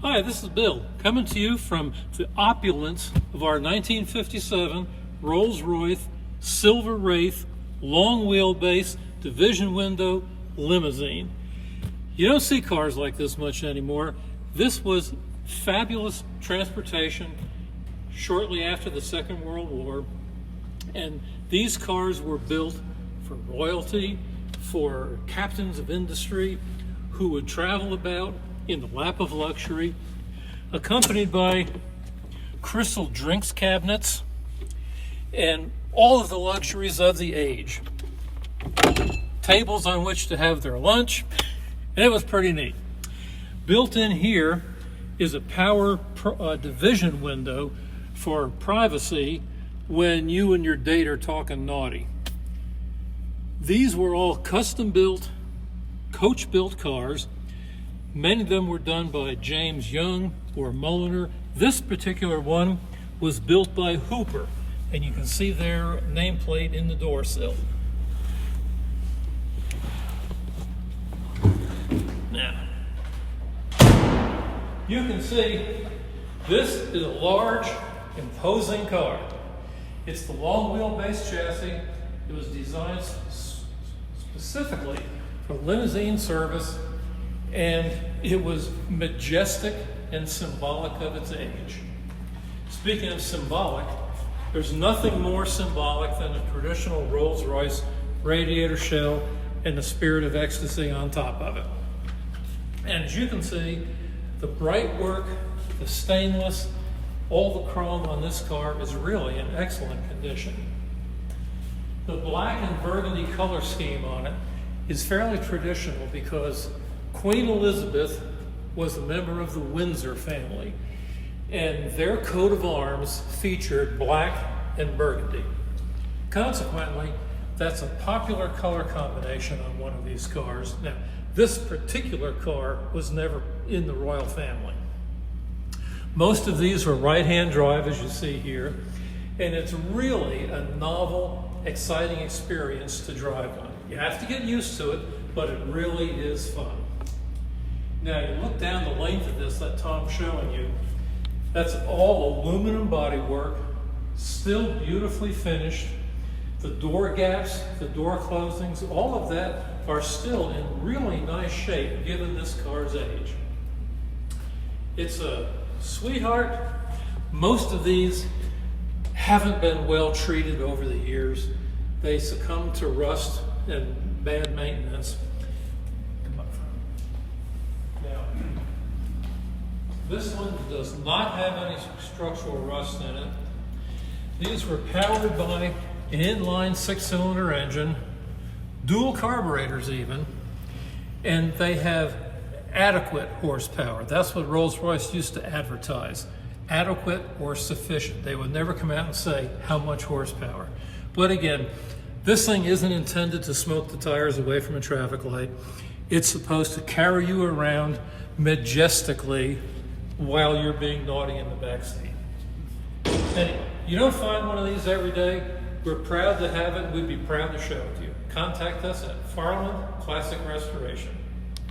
Hi, this is Bill, coming to you from the opulence of our 1957 Rolls-Royce Silver Wrath long wheelbase division window limousine. You don't see cars like this much anymore. This was fabulous transportation shortly after the Second World War, and these cars were built for royalty, for captains of industry who would travel about in the lap of luxury, accompanied by crystal drinks cabinets and all of the luxuries of the age. Tables on which to have their lunch, and it was pretty neat. Built in here is a power division window for privacy when you and your date are talking naughty. These were all custom-built, coach-built cars. Many of them were done by James Young or Mulliner. This particular one was built by Hooper, and you can see their nameplate in the door sill. Now, you can see this is a large, imposing car. It's the long wheelbase chassis. It was designed specifically for limousine service, and it was majestic and symbolic of its age. Speaking of symbolic, there's nothing more symbolic than a traditional Rolls-Royce radiator shell and the spirit of ecstasy on top of it. And as you can see, the bright work, the stainless, all the chrome on this car is really in excellent condition. The black and burgundy color scheme on it is fairly traditional because Queen Elizabeth was a member of the Windsor family, and their coat of arms featured black and burgundy. Consequently, that's a popular color combination on one of these cars. Now, this particular car was never in the royal family. Most of these were right-hand drive, as you see here, and it's really a novel, exciting experience to drive on. You have to get used to it, but it really is fun. Now, you look down the length of this that Tom's showing you. That's all aluminum bodywork, still beautifully finished. The door gaps, the door closings, all of that are still in really nice shape given this car's age. It's a sweetheart. Most of these haven't been well treated over the years. They succumb to rust and bad maintenance. Now, this one does not have any structural rust in it. These were powered by an inline 6-cylinder engine, dual carburetors even, and they have adequate horsepower. That's what Rolls-Royce used to advertise, adequate or sufficient. They would never come out and say how much horsepower. But again, this thing isn't intended to smoke the tires away from a traffic light. It's supposed to carry you around majestically while you're being naughty in the back seat. And you don't find one of these every day. We're proud to have it. We'd be proud to show it to you. Contact us at Farland Classic Restoration.